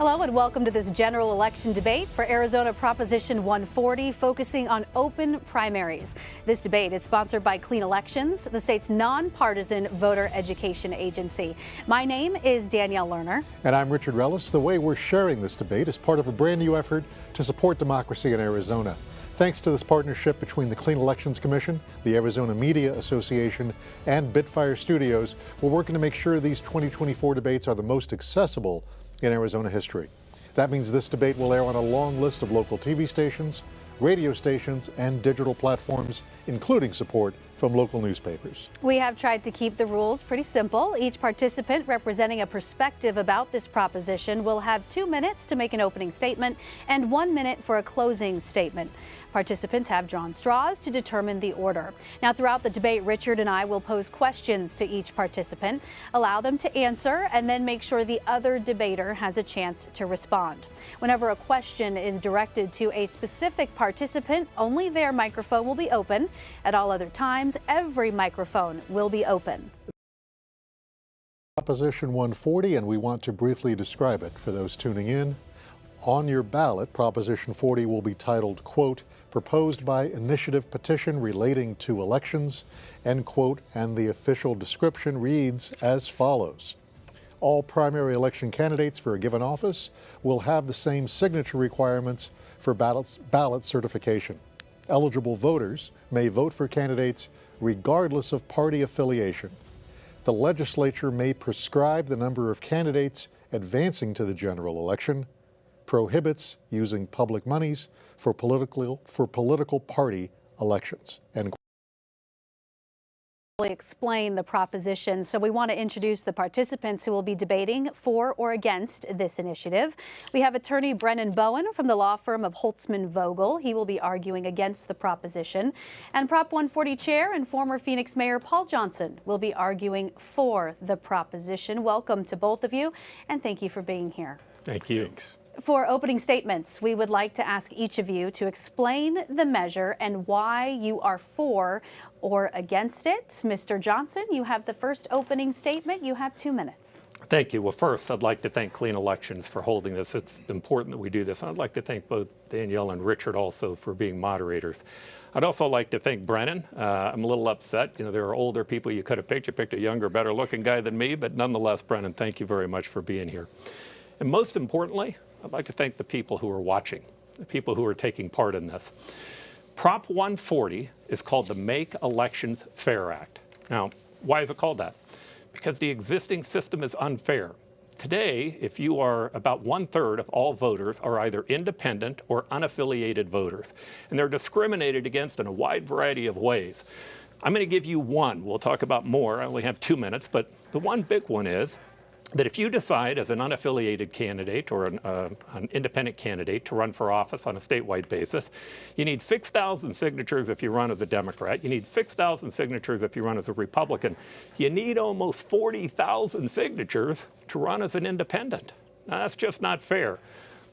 Hello and welcome to this general election debate for Arizona Proposition 140, focusing on open primaries. This debate is sponsored by Clean Elections, the state's nonpartisan voter education agency. My name is Danielle Lerner. And I'm Richard Rellis. The way we're sharing this debate is part of a brand new effort to support democracy in Arizona. Thanks to this partnership between the Clean Elections Commission, the Arizona Media Association, and Bitfire Studios, we're working to make sure these 2024 debates are the most accessible in Arizona history. That means this debate will air on a long list of local TV stations, radio stations, and digital platforms, including support from local newspapers. We have tried to keep the rules pretty simple. Each participant representing a perspective about this proposition will have 2 minutes to make an opening statement and 1 minute for a closing statement. Participants have drawn straws to determine the order. Now, throughout the debate, Richard and I will pose questions to each participant, allow them to answer, and then make sure the other debater has a chance to respond. Whenever a question is directed to a specific participant, only their microphone will be open. At all other times, every microphone will be open. Proposition 140, and we want to briefly describe it for those tuning in. On your ballot, Proposition 40 will be titled, quote, proposed by initiative petition relating to elections, end quote, and the official description reads as follows. All primary election candidates for a given office will have the same signature requirements for ballot certification. Eligible voters may vote for candidates regardless of party affiliation. The legislature may prescribe the number of candidates advancing to the general election, prohibits using public monies for political party elections. And explain the proposition. So we want to introduce the participants who will be debating for or against this initiative. We have attorney Brennan Bowen from the law firm of Holtzman Vogel. He will be arguing against the proposition. And Prop 140 chair and former Phoenix Mayor Paul Johnson will be arguing for the proposition. Welcome to both of you, and thank you for being here. Thank you. Thanks. For opening statements, we would like to ask each of you to explain the measure and why you are for or against it. Mr. Johnson, you have the first opening statement. You have 2 minutes. Thank you. Well, first, I'd like to thank Clean Elections for holding this. It's important that we do this. And I'd like to thank both Danielle and Richard also for being moderators. I'd also like to thank Brennan. I'm a little upset. You know, there are older people you could have picked. You picked a younger, better looking guy than me. But nonetheless, Brennan, thank you very much for being here. And most importantly, I'd like to thank the people who are watching, the people who are taking part in this. Prop 140 is called the Make Elections Fair Act. Now, why is it called that? Because the existing system is unfair. Today, if you are about 1/3 of all voters are either independent or unaffiliated voters, and they're discriminated against in a wide variety of ways. I'm going to give you one. We'll talk about more. I only have 2 minutes, but the one big one is that if you decide as an unaffiliated candidate or an independent candidate to run for office on a statewide basis, you need 6,000 signatures if you run as a Democrat. You need 6,000 signatures if you run as a Republican. You need almost 40,000 signatures to run as an independent. Now, that's just not fair,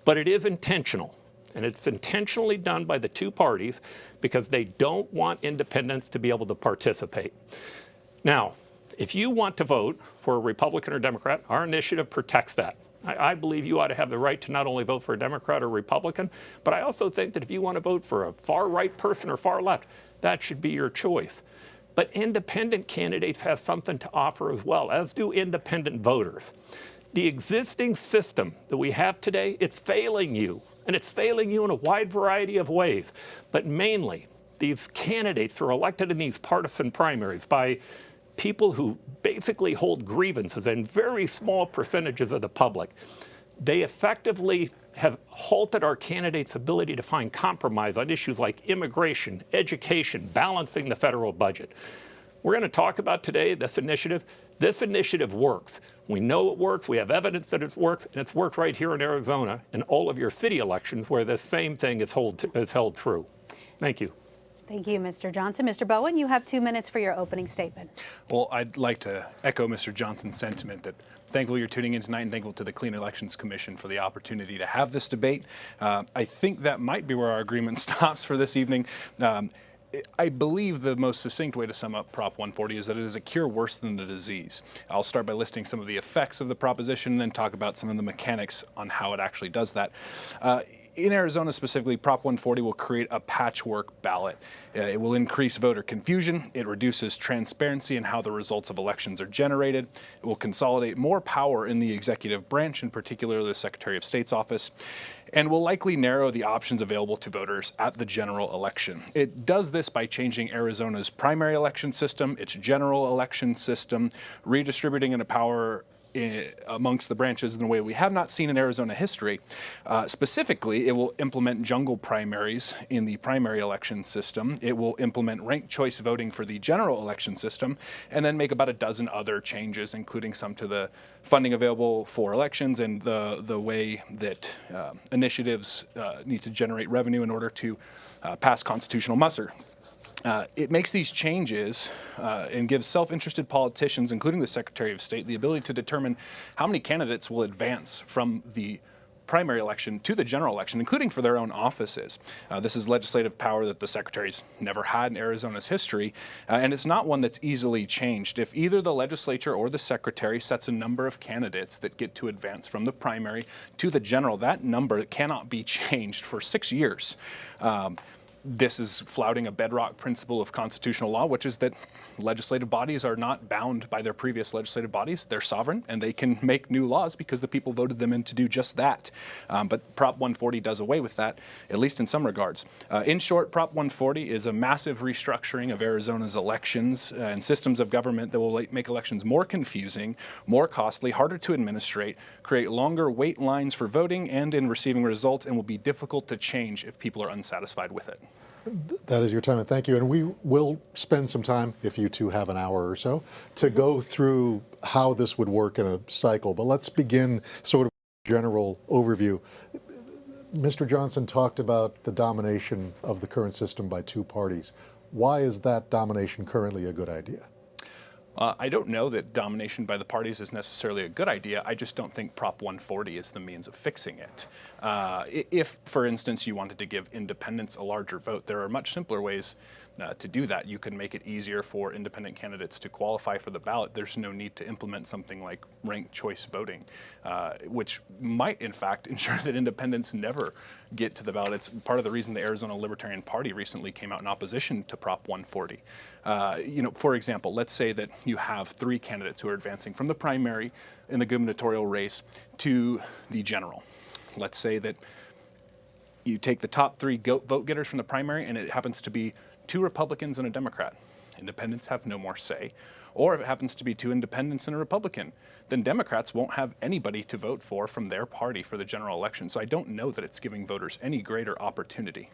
but it is intentional. And it's intentionally done by the two parties because they don't want independents to be able to participate. Now, if you want to vote for a Republican or Democrat, our initiative protects that. I believe you ought to have the right to not only vote for a Democrat or Republican, but I also think that if you want to vote for a far-right person or far-left, that should be your choice. But independent candidates have something to offer as well, as do independent voters. The existing system that we have today, it's failing you, and it's failing you in a wide variety of ways. But mainly, these candidates are elected in these partisan primaries by people who basically hold grievances and very small percentages of the public. They effectively have halted our candidates' ability to find compromise on issues like immigration, education, balancing the federal budget. We're going to talk about today this initiative. This initiative works. We know it works. We have evidence that it works, and it's worked right here in Arizona in all of your city elections where the same thing is held true. Thank you. Thank you, Mr. Johnson. Mr. Bowen, you have 2 minutes for your opening statement. Well, I'd like to echo Mr. Johnson's sentiment that thankful you're tuning in tonight and thankful to the Clean Elections Commission for the opportunity to have this debate. I think that might be where our agreement stops for this evening. I believe the most succinct way to sum up Prop 140 is that it is a cure worse than the disease. I'll start by listing some of the effects of the proposition and then talk about some of the mechanics on how it actually does that. In Arizona specifically, Prop 140 will create a patchwork ballot. It will increase voter confusion. It reduces transparency in how the results of elections are generated. It will consolidate more power in the executive branch, in particular the Secretary of State's office, and will likely narrow the options available to voters at the general election. It does this by changing Arizona's primary election system, its general election system, redistributing the power amongst the branches in a way we have not seen in Arizona history. Specifically, it will implement jungle primaries in the primary election system. It will implement ranked choice voting for the general election system, and then make about a dozen other changes, including some to the funding available for elections and the way that initiatives need to generate revenue in order to pass constitutional muster. It makes these changes and gives self-interested politicians, including the Secretary of State, the ability to determine how many candidates will advance from the primary election to the general election, including for their own offices. This is legislative power that the secretaries never had in Arizona's history, and it's not one that's easily changed. If either the legislature or the secretary sets a number of candidates that get to advance from the primary to the general, that number cannot be changed for 6 years. This is flouting a bedrock principle of constitutional law, which is that legislative bodies are not bound by their previous legislative bodies. They're sovereign, and they can make new laws because the people voted them in to do just that. But Prop 140 does away with that, at least in some regards. In short, Prop 140 is a massive restructuring of Arizona's elections and systems of government that will make elections more confusing, more costly, harder to administrate, create longer wait lines for voting and in receiving results, and will be difficult to change if people are unsatisfied with it. That is your time, and thank you. And we will spend some time, if you two have an hour or so, to go through how this would work in a cycle. But let's begin sort of general overview. Mr. Johnson talked about the domination of the current system by two parties. Why is that domination currently a good idea? I don't know that domination by the parties is necessarily a good idea. I just don't think Prop 140 is the means of fixing it. If, for instance, you wanted to give independents a larger vote, there are much simpler ways to do that. You can make it easier for independent candidates to qualify for the ballot. There's no need to implement something like ranked choice voting, which might, in fact, ensure that independents never get to the ballot. It's part of the reason the Arizona Libertarian Party recently came out in opposition to Prop 140. For example, let's say that you have 3 candidates who are advancing from the primary in the gubernatorial race to the general. Let's say that you take the top 3 vote getters from the primary, and it happens to be 2 Republicans and a Democrat. Independents have no more say. Or if it happens to be 2 independents and a Republican, then Democrats won't have anybody to vote for from their party for the general election. So I don't know that it's giving voters any greater opportunity.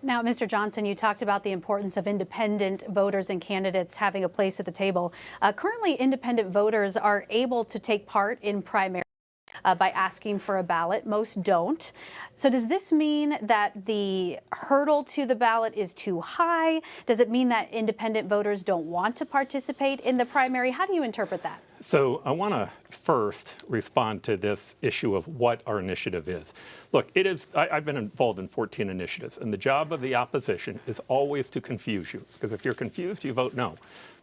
Now, Mr. Johnson, you talked about the importance of independent voters and candidates having a place at the table. Currently, independent voters are able to take part in primaries by asking for a ballot. Most don't. So does this mean that the hurdle to the ballot is too high? Does it mean that independent voters don't want to participate in the primary? How do you interpret that? So I want to first respond to this issue of what our initiative is. Look, I've been involved in 14 initiatives, and the job of the opposition is always to confuse you, because if you're confused, you vote no.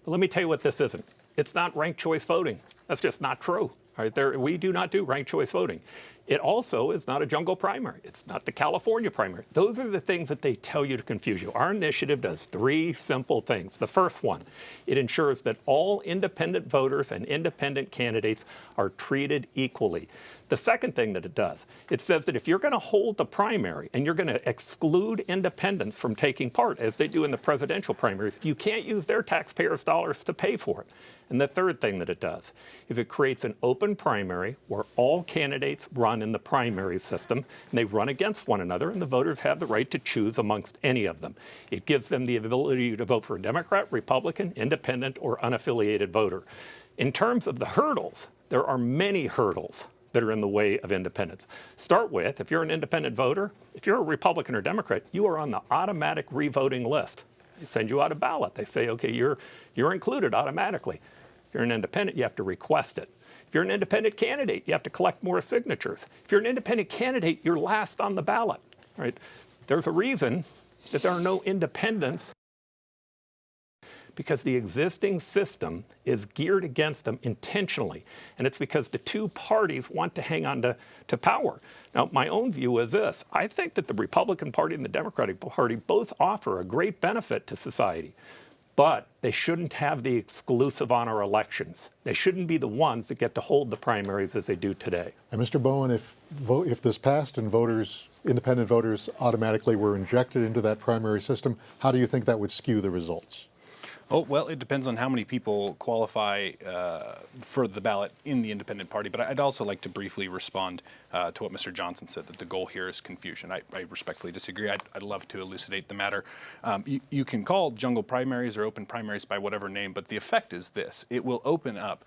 But let me tell you what this isn't. It's not ranked choice voting. That's just not true. All right, we do not do ranked choice voting. It also is not a jungle primary. It's not the California primary. Those are the things that they tell you to confuse you. Our initiative does 3 simple things. The first one, it ensures that all independent voters and independent candidates are treated equally. The second thing that it does, it says that if you're going to hold the primary and you're going to exclude independents from taking part, as they do in the presidential primaries, you can't use their taxpayers' dollars to pay for it. And the third thing that it does is it creates an open primary where all candidates run in the primary system, and they run against one another, and the voters have the right to choose amongst any of them. It gives them the ability to vote for a Democrat, Republican, independent, or unaffiliated voter. In terms of the hurdles, there are many hurdles that are in the way of independence. Start with, if you're an independent voter, if you're a Republican or Democrat, you are on the automatic revoting list. They send you out a ballot. They say, okay, you're included automatically. If you're an independent, you have to request it. If you're an independent candidate, you have to collect more signatures. If you're an independent candidate, you're last on the ballot, right? There's a reason that there are no independents because the existing system is geared against them intentionally. And it's because the two parties want to hang on to power. Now, my own view is this. I think that the Republican Party and the Democratic Party both offer a great benefit to society, but they shouldn't have the exclusive on our elections. They shouldn't be the ones that get to hold the primaries as they do today. And Mr. Bowen, if this passed and independent voters automatically were injected into that primary system, how do you think that would skew the results? Oh, well, it depends on how many people qualify for the ballot in the independent party. But I'd also like to briefly respond to what Mr. Johnson said, that the goal here is confusion. I respectfully disagree. I'd love to elucidate the matter. You can call jungle primaries or open primaries by whatever name, but the effect is this. It will open up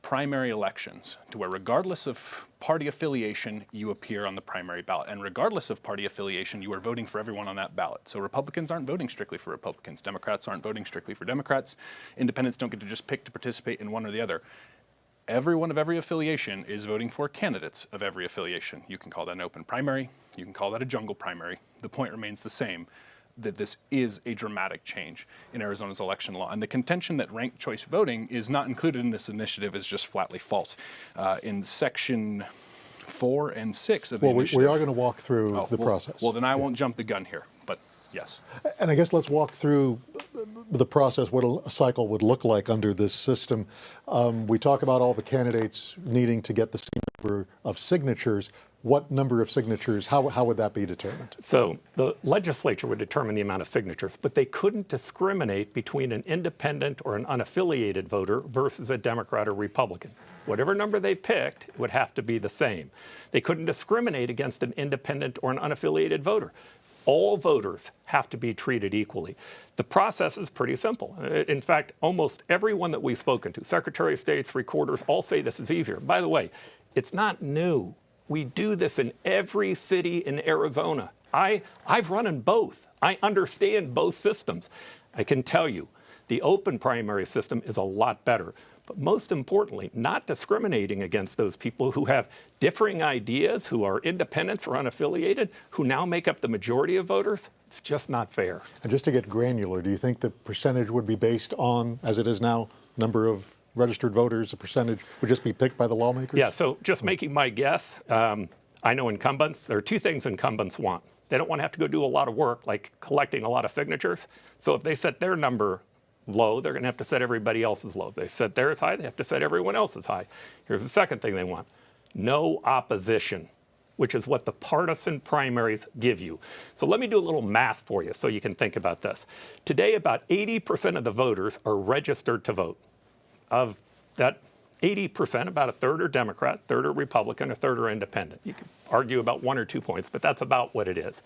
primary elections to where, regardless of party affiliation, you appear on the primary ballot. And regardless of party affiliation, you are voting for everyone on that ballot. So Republicans aren't voting strictly for Republicans. Democrats aren't voting strictly for Democrats. Independents don't get to just pick to participate in one or the other. Everyone of every affiliation is voting for candidates of every affiliation. You can call that an open primary. You can call that a jungle primary. The point remains the same, that this is a dramatic change in Arizona's election law. And the contention that ranked choice voting is not included in this initiative is just flatly false. In Section 4 and 6 of the initiative... Well, we are going to walk through the process. Well, then I won't jump the gun here, but yes. And I guess let's walk through the process, what a cycle would look like under this system. We talk about all the candidates needing to get the same number of signatures. What number of signatures, how would that be determined? So the legislature would determine the amount of signatures, but they couldn't discriminate between an independent or an unaffiliated voter versus a Democrat or Republican. Whatever number they picked, it would have to be the same. They couldn't discriminate against an independent or an unaffiliated voter. All voters have to be treated equally. The process is pretty simple. In fact, almost everyone that we've spoken to, Secretary of States, recorders, all say this is easier. By the way, it's not new. We do this in every city in Arizona. I've run in both. I understand both systems. I can tell you, the open primary system is a lot better. But most importantly, not discriminating against those people who have differing ideas, who are independents or unaffiliated, who now make up the majority of voters. It's just not fair. And just to get granular, do you think the percentage would be based on, as it is now, number of registered voters, a percentage would just be picked by the lawmakers? Yeah, so just making my guess, I know incumbents, there are two things incumbents want. They don't want to have to go do a lot of work, like collecting a lot of signatures. So if they set their number low, they're going to have to set everybody else's low. If they set theirs high, they have to set everyone else's high. Here's the second thing they want. No opposition, which is what the partisan primaries give you. So let me do a little math for you so you can think about this. Today, about 80% of the voters are registered to vote. Of that 80%, about a third are Democrat, third are Republican, a third are independent. You can argue about 1 or 2 points, but that's about what it is.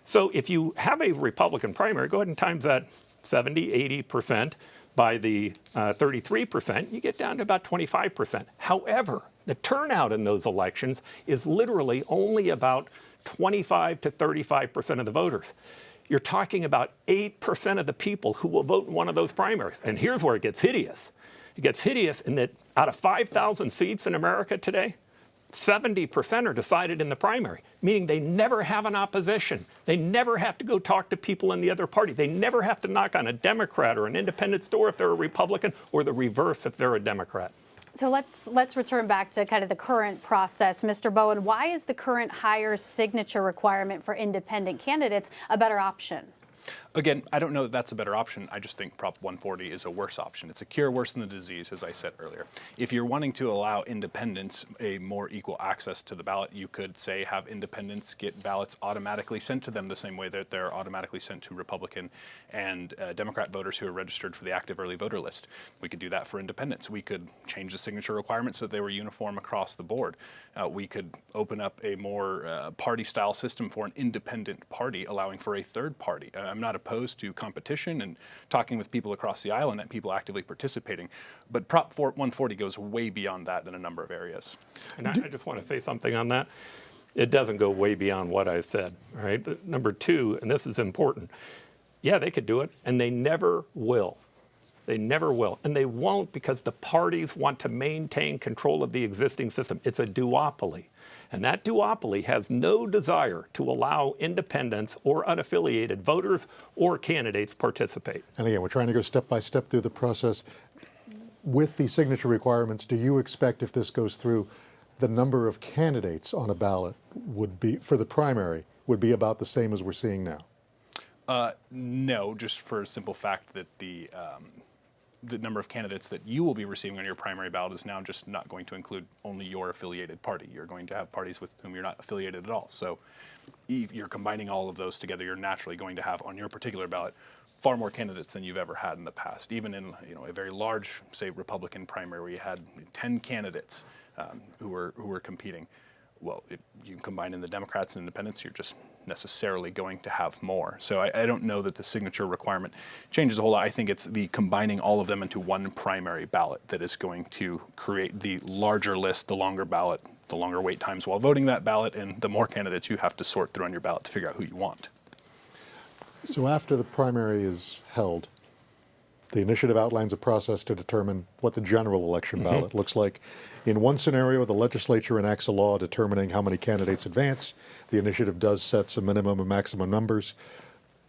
So if you have a Republican primary, go ahead and times that 70, 80% by the 33%, you get down to about 25%. However, the turnout in those elections is literally only about 25 to 35% of the voters. You're talking about 8% of the people who will vote in one of those primaries. And here's where it gets hideous. It gets hideous in that out of 5,000 seats in America today, 70% are decided in the primary, meaning they never have an opposition. They never have to go talk to people in the other party. They never have to knock on a Democrat or an independent's door if they're a Republican, or the reverse if they're a Democrat. So let's return back to kind of the current process. Mr. Bowen, why is the current higher signature requirement for independent candidates a better option? Again, I don't know that that's a better option. I just think Prop 140 is a worse option. It's a cure worse than the disease, as I said earlier. If you're wanting to allow independents a more equal access to the ballot, you could, say, have independents get ballots automatically sent to them the same way that they're automatically sent to Republican and Democrat voters who are registered for the active early voter list. We could do that for independents. We could change the signature requirements so that they were uniform across the board. We could open up a more party-style system for an independent party, allowing for a third party. I'm not opposed to competition and talking with people across the aisle and people actively participating, but Prop 140 goes way beyond that in a number of areas. And I just want to say something on that. It doesn't go way beyond what I said, all right? But number two, and this is important, yeah, they could do it, and they never will. They never will. And they won't, because the parties want to maintain control of the existing system. It's a duopoly. And that duopoly has no desire to allow independents or unaffiliated voters or candidates participate. And again, we're trying to go step by step through the process. With the signature requirements, do you expect, if this goes through, the number of candidates on a ballot would be, for the primary, would be about the same as we're seeing now? No, just for a simple fact that the number of candidates that you will be receiving on your primary ballot is now just not going to include only your affiliated party. You're going to have parties with whom you're not affiliated at all. So if you're combining all of those together, you're naturally going to have on your particular ballot far more candidates than you've ever had in the past. Even in a very large, say, Republican primary where you had 10 candidates who were competing. Well, you combine in the Democrats and independents, you're just necessarily going to have more. So I don't know that the signature requirement changes a whole lot. I think it's the combining all of them into one primary ballot that is going to create the larger list, the longer ballot, the longer wait times while voting that ballot, and the more candidates you have to sort through on your ballot to figure out who you want. So after the primary is held, the initiative outlines a process to determine what the general election ballot looks like. In one scenario, the legislature enacts a law determining how many candidates advance. The initiative does set some minimum and maximum numbers.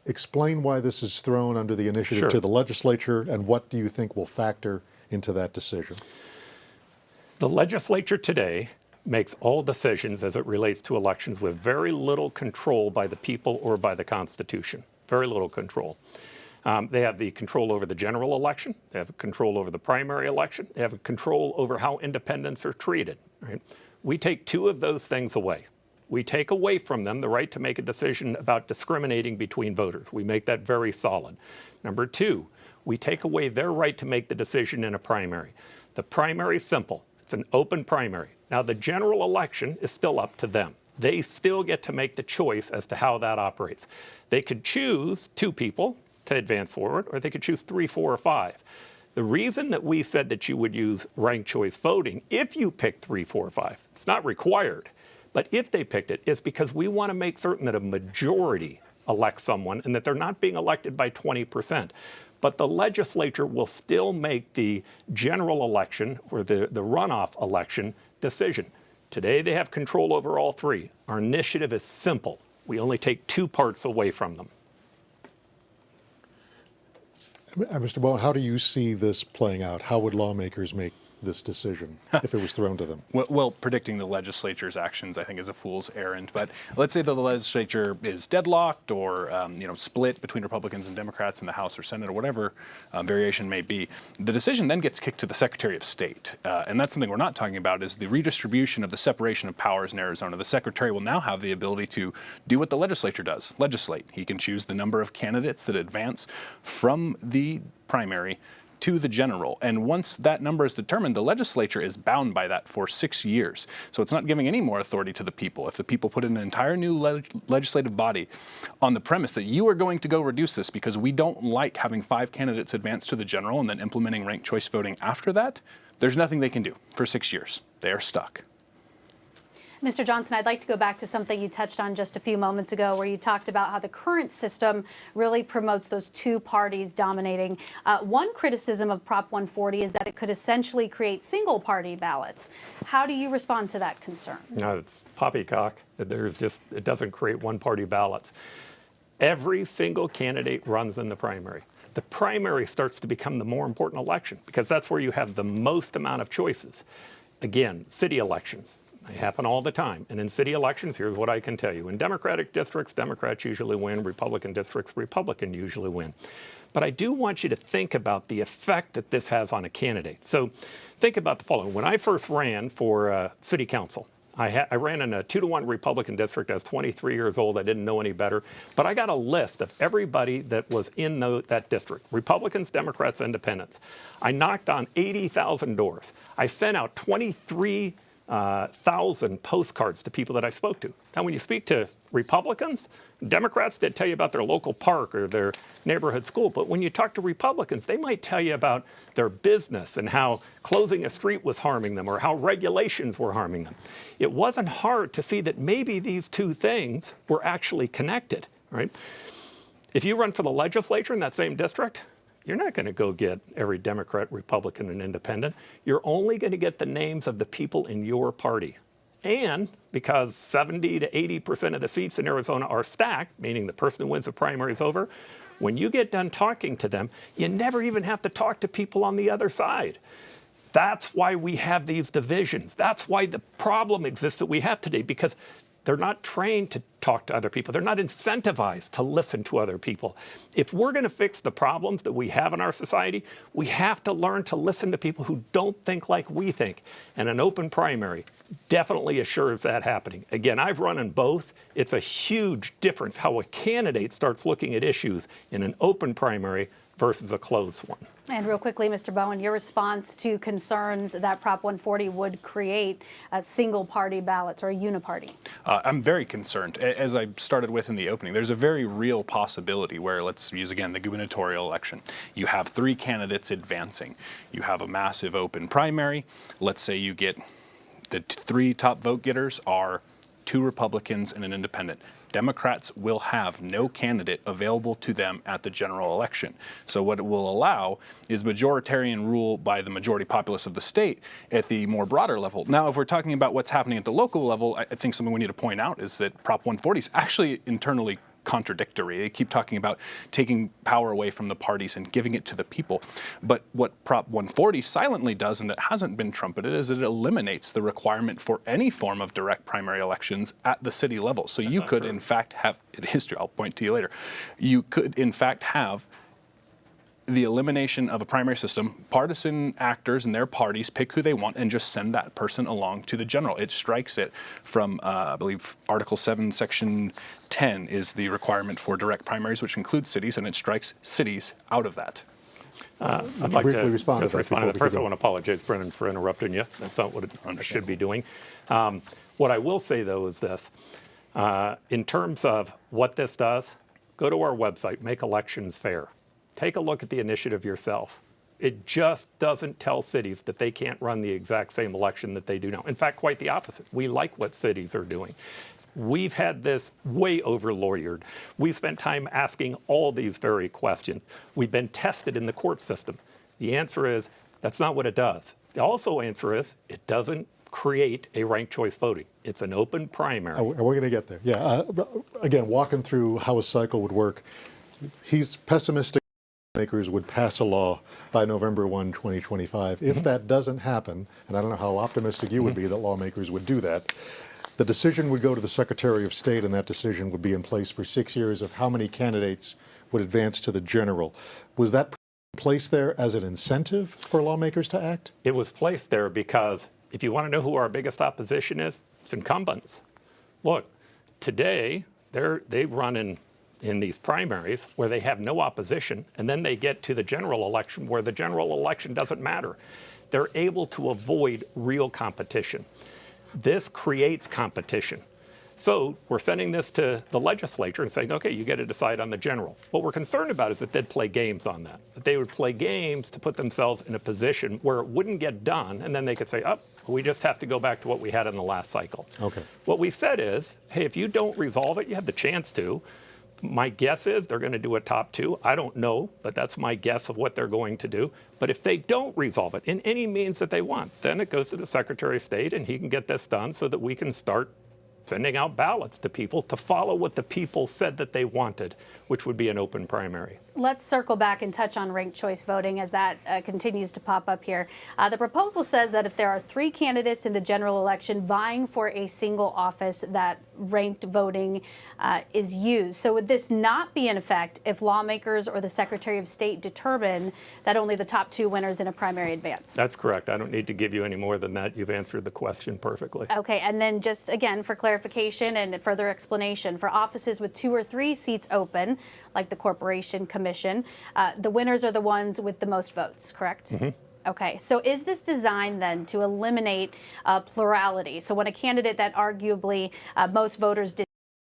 Explain why this is thrown under the initiative to the legislature, and what do you think will factor into that decision? The legislature today makes all decisions as it relates to elections with very little control by the people or by the Constitution. Very little control. They have the control over the general election. They have control over the primary election. They have control over how independents are treated. Right? We take two of those things away. We take away from them the right to make a decision about discriminating between voters. We make that very solid. Number two, we take away their right to make the decision in a primary. The primary is simple. It's an open primary. Now, the general election is still up to them. They still get to make the choice as to how that operates. They could choose two people to advance forward, or they could choose 3, 4, or 5. The reason that we said that you would use ranked choice voting if you pick 3, 4, or 5, it's not required, but if they picked it, is because we want to make certain that a majority elects someone and that they're not being elected by 20%. But the legislature will still make the general election or the runoff election decision. Today they have control over all three. Our initiative is simple. We only take two parts away from them. Mr. Bowen, how do you see this playing out? How would lawmakers make this decision if it was thrown to them? Well, predicting the legislature's actions, I think, is a fool's errand. But let's say that the legislature is deadlocked or split between Republicans and Democrats in the House or Senate or whatever variation may be. The decision then gets kicked to the Secretary of State. And that's something we're not talking about, is the redistribution of the separation of powers in Arizona. The Secretary will now have the ability to do what the legislature does, legislate. He can choose the number of candidates that advance from the primary to the general. And once that number is determined, the legislature is bound by that for 6 years. So it's not giving any more authority to the people. If the people put in an entire new legislative body on the premise that you are going to go reduce this because we don't like having 5 candidates advance to the general and then implementing ranked choice voting after that, there's nothing they can do for 6 years. They are stuck. Mr. Johnson, I'd like to go back to something you touched on just a few moments ago, where you talked about how the current system really promotes those two parties dominating. One criticism of Prop 140 is that it could essentially create single-party ballots. How do you respond to that concern? No, it's poppycock. It doesn't create one-party ballots. Every single candidate runs in the primary. The primary starts to become the more important election because that's where you have the most amount of choices. Again, city elections. They happen all the time. And in city elections, here's what I can tell you. In Democratic districts, Democrats usually win. Republican districts, Republicans usually win. But I do want you to think about the effect that this has on a candidate. So think about the following. When I first ran for city council, I ran in a 2-to-1 Republican district. I was 23 years old. I didn't know any better. But I got a list of everybody that was in that district, Republicans, Democrats, Independents. I knocked on 80,000 doors. I sent out 23,000 postcards to people that I spoke to. Now, when you speak to Republicans, Democrats, they tell you about their local park or their neighborhood school. But when you talk to Republicans, they might tell you about their business and how closing a street was harming them or how regulations were harming them. It wasn't hard to see that maybe these two things were actually connected, right? If you run for the legislature in that same district, you're not going to go get every Democrat, Republican, and Independent. You're only going to get the names of the people in your party. And because 70 to 80% of the seats in Arizona are stacked, meaning the person who wins the primary is over, when you get done talking to them, you never even have to talk to people on the other side. That's why we have these divisions. That's why the problem exists that we have today, because they're not trained to talk to other people. They're not incentivized to listen to other people. If we're going to fix the problems that we have in our society, we have to learn to listen to people who don't think like we think. And an open primary definitely assures that happening. Again, I've run in both. It's a huge difference how a candidate starts looking at issues in an open primary versus a closed one. And real quickly, Mr. Bowen, your response to concerns that Prop 140 would create a single-party ballots or a uniparty? I'm very concerned. As I started with in the opening, there's a very real possibility where, let's use again the gubernatorial election. You have 3 candidates advancing. You have a massive open primary. Let's say you get the 3 top vote getters are 2 Republicans and an independent. Democrats will have no candidate available to them at the general election. So what it will allow is majoritarian rule by the majority populace of the state at the more broader level. Now, if we're talking about what's happening at the local level, I think something we need to point out is that Prop 140 is actually internally contradictory. They keep talking about taking power away from the parties and giving it to the people. But what Prop 140 silently does, and it hasn't been trumpeted, is it eliminates the requirement for any form of direct primary elections at the city level. So you could, in fact, have, it is true, I'll point to you later, you could, in fact, have the elimination of a primary system, partisan actors and their parties pick who they want and just send that person along to the general. It strikes it from, I believe, Article 7, Section 10 is the requirement for direct primaries, which includes cities, and it strikes cities out of that. I'd like to respond to that. First, I want to apologize, Brennan, for interrupting you. That's not what I should be doing. What I will say, though, is this. In terms of what this does, go to our website, Make Elections Fair. Take a look at the initiative yourself. It just doesn't tell cities that they can't run the exact same election that they do now. In fact, quite the opposite. We like what cities are doing. We've had this way over-lawyered. We spent time asking all these very questions. We've been tested in the court system. The answer is, that's not what it does. The also answer is, it doesn't create a ranked choice voting. It's an open primary. We're going to get there. Yeah. Again, walking through how a cycle would work, he's pessimistic lawmakers would pass a law by November 1, 2025. If that doesn't happen, and I don't know how optimistic you would be that lawmakers would do that, the decision would go to the Secretary of State, and that decision would be in place for 6 years of how many candidates would advance to the general. Was that placed there as an incentive for lawmakers to act? It was placed there because if you want to know who our biggest opposition is, it's incumbents. Look, today they run in these primaries where they have no opposition, and then they get to the general election where the general election doesn't matter. They're able to avoid real competition. This creates competition. So we're sending this to the legislature and saying, okay, you get to decide on the general. What we're concerned about is that they'd play games on that. That they would play games to put themselves in a position where it wouldn't get done, and then they could say, oh, we just have to go back to what we had in the last cycle. Okay. What we said is, hey, if you don't resolve it, you have the chance to. My guess is they're going to do a top 2. I don't know, but that's my guess of what they're going to do. But if they don't resolve it in any means that they want, then it goes to the Secretary of State, and he can get this done so that we can start sending out ballots to people to follow what the people said that they wanted, which would be an open primary. Let's circle back and touch on ranked choice voting as that continues to pop up here. The proposal says that if there are 3 candidates in the general election vying for a single office, that ranked voting is used. So would this not be in effect if lawmakers or the Secretary of State determine that only the top 2 winners in a primary advance? That's correct. I don't need to give you any more than that. You've answered the question perfectly. Okay, and then just again for clarification and further explanation, for offices with 2 or 3 seats open, like the Corporation Commission, the winners are the ones with the most votes, correct? Mm-hmm. Okay, so is this designed then to eliminate plurality? So when a candidate that arguably most voters did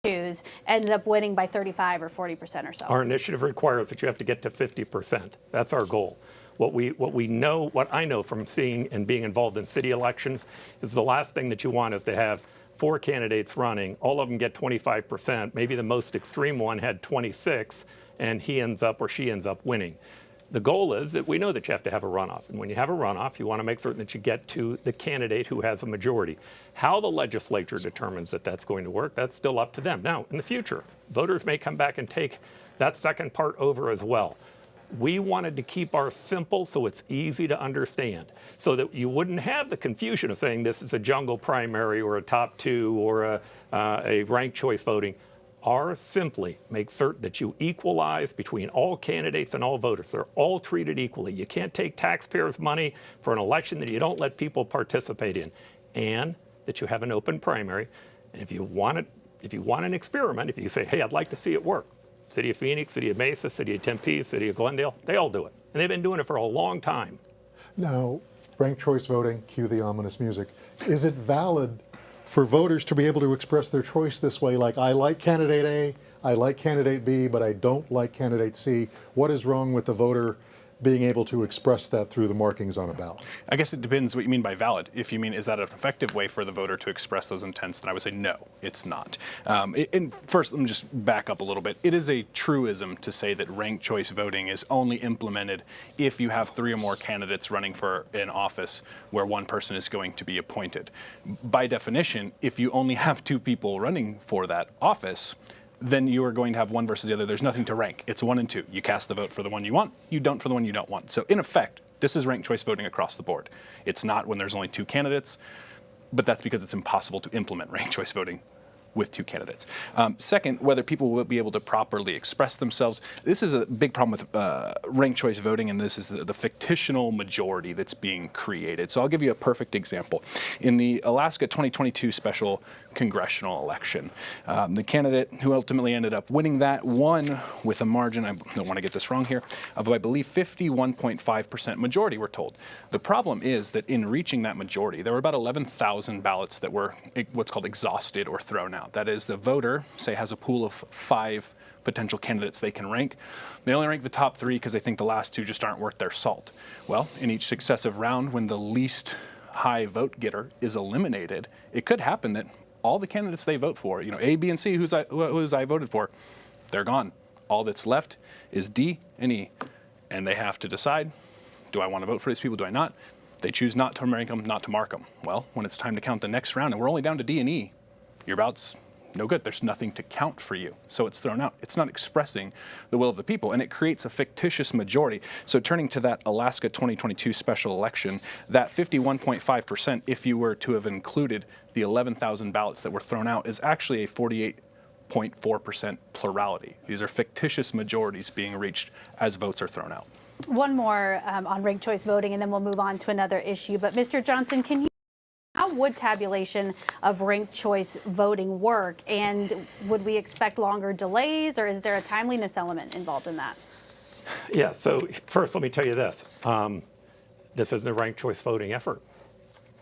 choose ends up winning by 35 or 40% or so? Our initiative requires that you have to get to 50%. That's our goal. What I know from seeing and being involved in city elections is the last thing that you want is to have 4 candidates running, all of them get 25%, maybe the most extreme one had 26, and he ends up or she ends up winning. The goal is that we know that you have to have a runoff. And when you have a runoff, you want to make certain that you get to the candidate who has a majority. How the legislature determines that that's going to work, that's still up to them. Now, in the future, voters may come back and take that second part over as well. We wanted to keep ours simple so it's easy to understand, so that you wouldn't have the confusion of saying this is a jungle primary or a top two or a ranked choice voting. Ours simply makes certain that you equalize between all candidates and all voters. They're all treated equally. You can't take taxpayers' money for an election that you don't let people participate in, and that you have an open primary. And if you want an experiment, if you say, hey, I'd like to see it work, City of Phoenix, City of Mesa, City of Tempe, City of Glendale, they all do it. And they've been doing it for a long time. Now, ranked choice voting, cue the ominous music, is it valid for voters to be able to express their choice this way, like I like candidate A, I like candidate B, but I don't like candidate C? What is wrong with the voter being able to express that through the markings on a ballot? I guess it depends what you mean by valid. If you mean, is that an effective way for the voter to express those intents, then I would say no, it's not. And first, let me just back up a little bit. It is a truism to say that ranked choice voting is only implemented if you have 3 or more candidates running for an office where one person is going to be appointed. By definition, if you only have 2 people running for that office, then you are going to have one versus the other. There's nothing to rank. It's 1 and 2. You cast the vote for the one you want, you don't for the one you don't want. So in effect, this is ranked choice voting across the board. It's not when there's only 2 candidates, but that's because it's impossible to implement ranked choice voting with 2 candidates. Second, whether people will be able to properly express themselves. This is a big problem with ranked choice voting, and this is the fictional majority that's being created. So I'll give you a perfect example. In the Alaska 2022 special congressional election, the candidate who ultimately ended up winning that won with a margin, I don't want to get this wrong here, of I believe 51.5% majority, we're told. The problem is that in reaching that majority, there were about 11,000 ballots that were what's called exhausted or thrown out. That is, the voter, say, has a pool of 5 potential candidates they can rank. They only rank the top 3 because they think the last 2 just aren't worth their salt. Well, in each successive round, when the least high vote getter is eliminated, it could happen that all the candidates they vote for, A, B, and C, who's I voted for, they're gone. All that's left is D and E. And they have to decide, do I want to vote for these people, do I not? They choose not to rank them, not to mark them. Well, when it's time to count the next round, and we're only down to D and E, your ballot's no good. There's nothing to count for you. So it's thrown out. It's not expressing the will of the people, and it creates a fictitious majority. So turning to that Alaska 2022 special election, that 51.5%, if you were to have included the 11,000 ballots that were thrown out, is actually a 48.4% plurality. These are fictitious majorities being reached as votes are thrown out. One more on ranked choice voting, and then we'll move on to another issue. But Mr. Johnson, how would tabulation of ranked choice voting work? And would we expect longer delays, or is there a timeliness element involved in that? Yeah, so first let me tell you this. This isn't a ranked choice voting effort.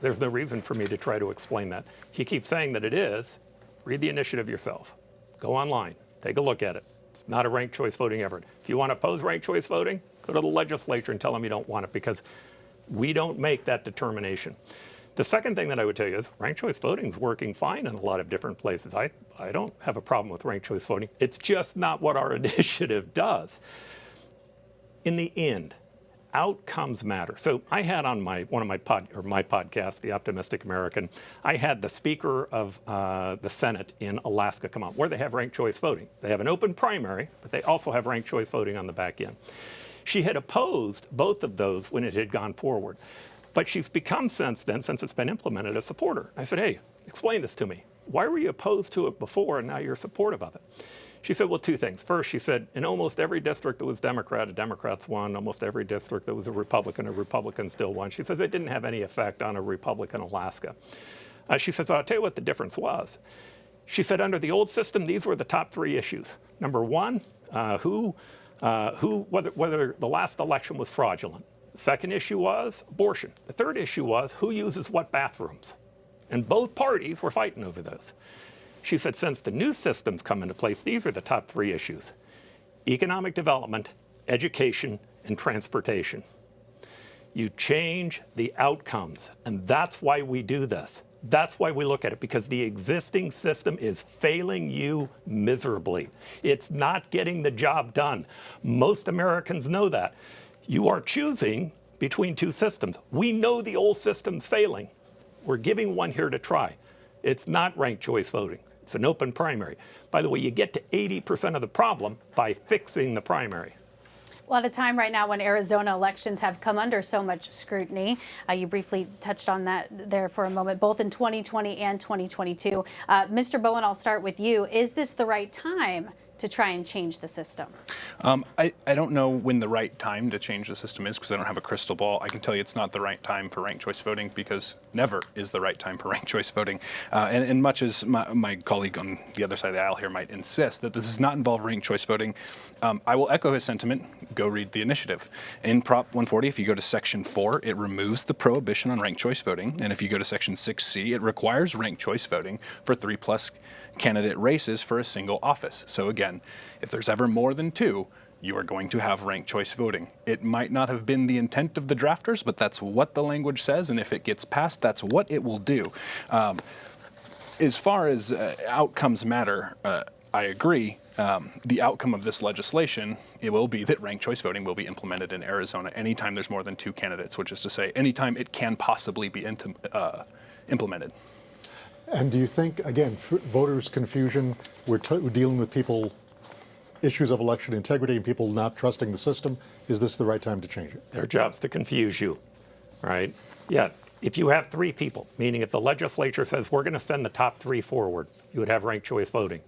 There's no reason for me to try to explain that. He keeps saying that it is. Read the initiative yourself. Go online. Take a look at it. It's not a ranked choice voting effort. If you want to oppose ranked choice voting, go to the legislature and tell them you don't want it, because we don't make that determination. The second thing that I would tell you is ranked choice voting is working fine in a lot of different places. I don't have a problem with ranked choice voting. It's just not what our initiative does. In the end, outcomes matter. So I had on my podcast, The Optimistic American, I had the Speaker of the Senate in Alaska come out, where they have ranked choice voting. They have an open primary, but they also have ranked choice voting on the back end. She had opposed both of those when it had gone forward. But she's become since then, since it's been implemented, a supporter. I said, hey, explain this to me. Why were you opposed to it before and now you're supportive of it? She said, well, 2 things. First, she said, in almost every district that was Democrat, Democrats won. Almost every district that was a Republican still won. She says it didn't have any effect on a Republican Alaska. She says, well, I'll tell you what the difference was. She said, under the old system, these were the top 3 issues. Number 1, whether the last election was fraudulent. The second issue was abortion. The third issue was who uses what bathrooms. And both parties were fighting over those. She said, since the new systems come into place, these are the top 3 issues: economic development, education, and transportation. You change the outcomes, and that's why we do this. That's why we look at it, because the existing system is failing you miserably. It's not getting the job done. Most Americans know that. You are choosing between two systems. We know the old system's failing. We're giving one here to try. It's not ranked choice voting. It's an open primary. By the way, you get to 80% of the problem by fixing the primary. Well, at a time right now when Arizona elections have come under so much scrutiny, you briefly touched on that there for a moment, both in 2020 and 2022. Mr. Bowen, I'll start with you. Is this the right time to try and change the system? I don't know when the right time to change the system is because I don't have a crystal ball. I can tell you it's not the right time for ranked choice voting because never is the right time for ranked choice voting. And much as my colleague on the other side of the aisle here might insist that this does not involve ranked choice voting, I will echo his sentiment. Go read the initiative. In Prop 140, if you go to Section 4, it removes the prohibition on ranked choice voting. And if you go to Section 6C, it requires ranked choice voting for 3+ candidate races for a single office. So again, if there's ever more than 2, you are going to have ranked choice voting. It might not have been the intent of the drafters, but that's what the language says, and if it gets passed, that's what it will do. As far as outcomes matter, I agree. The outcome of this legislation, it will be that ranked choice voting will be implemented in Arizona anytime there's more than 2 candidates, which is to say anytime it can possibly be implemented. And do you think, again, voters' confusion, we're dealing with people, issues of election integrity and people not trusting the system, is this the right time to change it? Their job's to confuse you, right? Yeah, if you have 3 people, meaning if the legislature says we're going to send the top 3 forward, you would have ranked choice voting.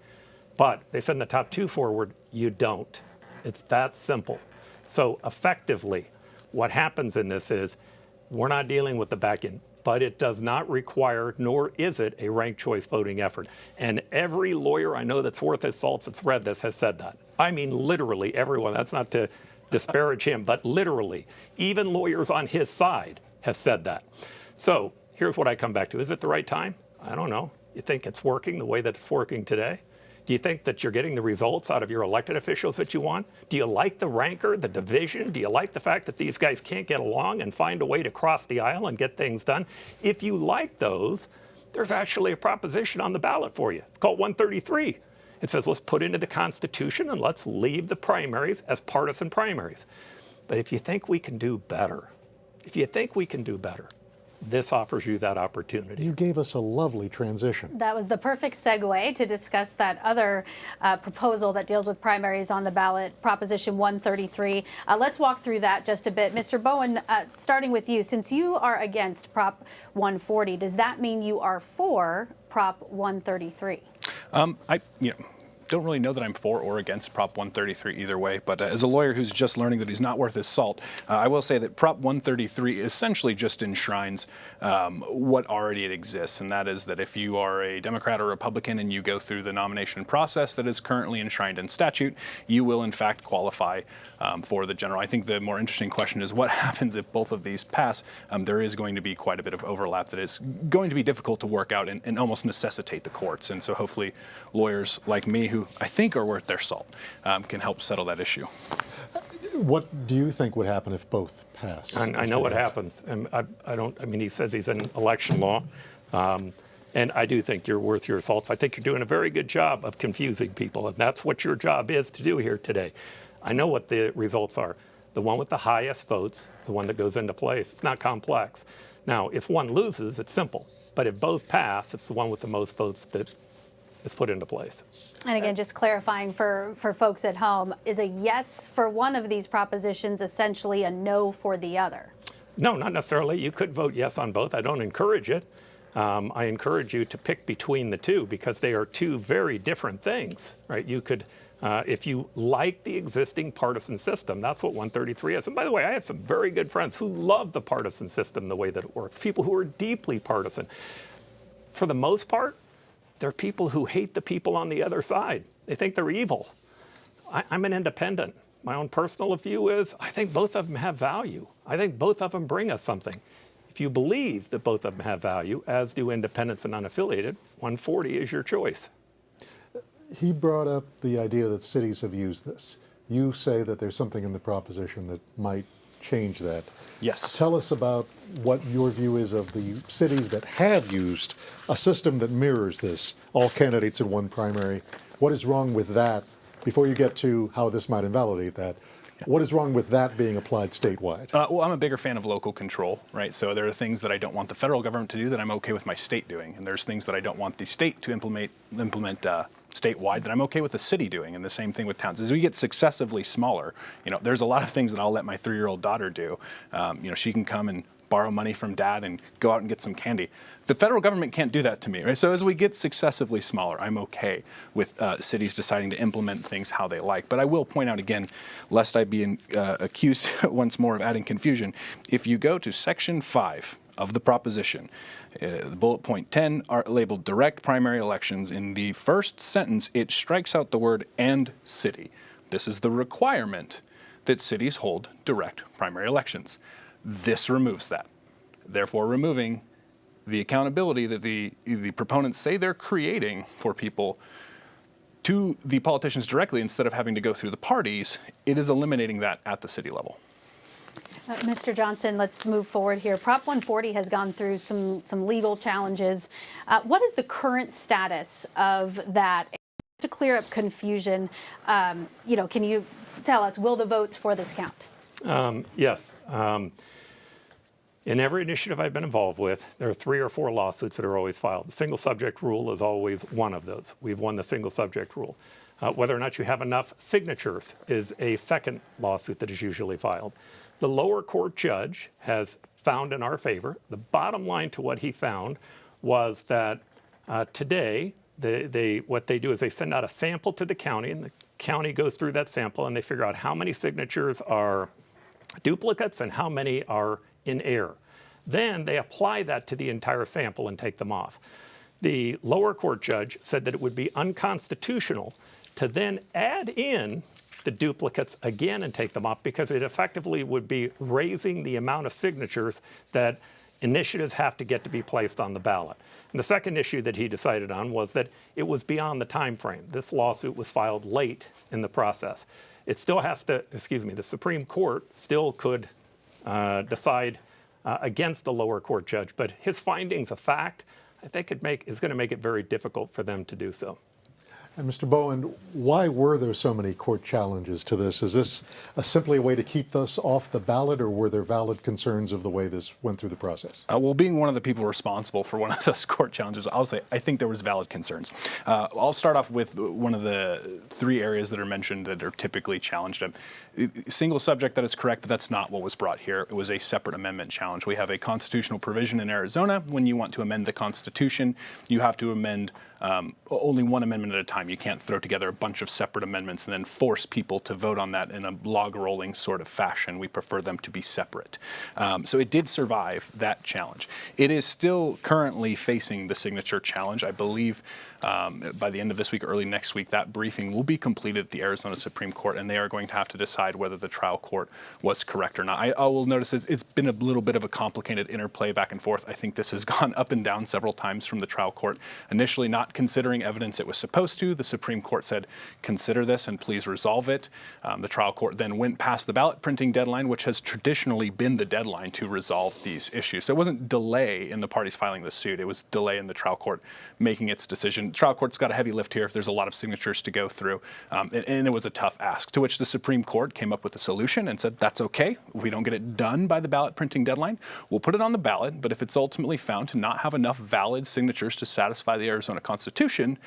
But they send the top 2 forward, you don't. It's that simple. So effectively, what happens in this is we're not dealing with the back end, but it does not require, nor is it, a ranked choice voting effort. And every lawyer I know that's worth his salt that's read this has said that. I mean, literally everyone. That's not to disparage him, but literally, even lawyers on his side have said that. So here's what I come back to. Is it the right time? I don't know. You think it's working the way that it's working today? Do you think that you're getting the results out of your elected officials that you want? Do you like the rancor, the division? Do you like the fact that these guys can't get along and find a way to cross the aisle and get things done? If you like those, there's actually a proposition on the ballot for you. It's called 133. It says let's put into the Constitution and let's leave the primaries as partisan primaries. But if you think we can do better, this offers you that opportunity. You gave us a lovely transition. That was the perfect segue to discuss that other proposal that deals with primaries on the ballot, Proposition 133. Let's walk through that just a bit. Mr. Bowen, starting with you, since you are against Prop 140, does that mean you are for Prop 133? Don't really know that I'm for or against Prop 133 either way, but as a lawyer who's just learning that he's not worth his salt, I will say that Prop 133 essentially just enshrines what already exists, and that is that if you are a Democrat or Republican and you go through the nomination process that is currently enshrined in statute, you will in fact qualify for the general. I think the more interesting question is what happens if both of these pass. There is going to be quite a bit of overlap that is going to be difficult to work out and almost necessitate the courts, and so hopefully lawyers like me who I think are worth their salt can help settle that issue. What do you think would happen if both pass? I know what happens. I mean, he says he's in election law, and I do think you're worth your salts. I think you're doing a very good job of confusing people, and that's what your job is to do here today. I know what the results are. The one with the highest votes is the one that goes into place. It's not complex. Now, if one loses, it's simple. But if both pass, it's the one with the most votes that is put into place. And again, just clarifying for folks at home, is a yes for one of these propositions essentially a no for the other? No, not necessarily. You could vote yes on both. I don't encourage it. I encourage you to pick between the two because they are two very different things, right? You could, if you like the existing partisan system, that's what 133 is. And by the way, I have some very good friends who love the partisan system the way that it works, people who are deeply partisan. For the most part, they're people who hate the people on the other side. They think they're evil. I'm an independent. My own personal view is I think both of them have value. I think both of them bring us something. If you believe that both of them have value, as do independents and unaffiliated, 140 is your choice. He brought up the idea that cities have used this. You say that there's something in the proposition that might change that. Yes. Tell us about what your view is of the cities that have used a system that mirrors this, all candidates in one primary. What is wrong with that before you get to how this might invalidate that, what is wrong with that being applied statewide? Well, I'm a bigger fan of local control, right? So there are things that I don't want the federal government to do that I'm okay with my state doing, and there's things that I don't want the state to implement statewide that I'm okay with the city doing, and the same thing with towns. As we get successively smaller, there's a lot of things that I'll let my 3-year-old daughter do. She can come and borrow money from dad and go out and get some candy. The federal government can't do that to me, right? So as we get successively smaller, I'm okay with cities deciding to implement things how they like. But I will point out again, lest I be accused once more of adding confusion, if you go to Section 5 of the proposition, the bullet point 10 are labeled direct primary elections. In the first sentence, it strikes out the word "and city." This is the requirement that cities hold direct primary elections. This removes that, therefore removing the accountability that the proponents say they're creating for people to the politicians directly instead of having to go through the parties. It is eliminating that at the city level. Mr. Johnson, let's move forward here. Prop 140 has gone through some legal challenges. What is the current status of that? To clear up confusion, can you tell us, will the votes for this count? Yes. In every initiative I've been involved with, there are 3 or 4 lawsuits that are always filed. The single subject rule is always one of those. We've won the single subject rule. Whether or not you have enough signatures is a second lawsuit that is usually filed. The lower court judge has found in our favor. The bottom line to what he found was that today, what they do is they send out a sample to the county, and the county goes through that sample, and they figure out how many signatures are duplicates and how many are in error. Then they apply that to the entire sample and take them off. The lower court judge said that it would be unconstitutional to then add in the duplicates again and take them off, because it effectively would be raising the amount of signatures that initiatives have to get to be placed on the ballot. And the second issue that he decided on was that it was beyond the time frame. This lawsuit was filed late in the process. It still has to, the Supreme Court still could decide against the lower court judge, but his findings of fact, I think is going to make it very difficult for them to do so. And Mr. Bowen, why were there so many court challenges to this? Is this simply a way to keep this off the ballot, or were there valid concerns of the way this went through the process? Well, being one of the people responsible for one of those court challenges, I'll say I think there was valid concerns. I'll start off with one of the 3 areas that are mentioned that are typically challenged. Single subject, that is correct, but that's not what was brought here. It was a separate amendment challenge. We have a constitutional provision in Arizona. When you want to amend the Constitution, you have to amend only one amendment at a time. You can't throw together a bunch of separate amendments and then force people to vote on that in a log rolling sort of fashion. We prefer them to be separate. So it did survive that challenge. It is still currently facing the signature challenge. I believe by the end of this week, early next week, that briefing will be completed at the Arizona Supreme Court, and they are going to have to decide whether the trial court was correct or not. I will notice it's been a little bit of a complicated interplay back and forth. I think this has gone up and down several times from the trial court. Initially not considering evidence it was supposed to. The Supreme Court said, consider this and please resolve it. The trial court then went past the ballot printing deadline, which has traditionally been the deadline to resolve these issues. So it wasn't delay in the parties filing the suit. It was delay in the trial court making its decision. The trial court's got a heavy lift here if there's a lot of signatures to go through. And it was a tough ask, to which the Supreme Court came up with a solution and said, that's okay. If we don't get it done by the ballot printing deadline, we'll put it on the ballot. But if it's ultimately found to not have enough valid signatures to satisfy the Arizona Constitution,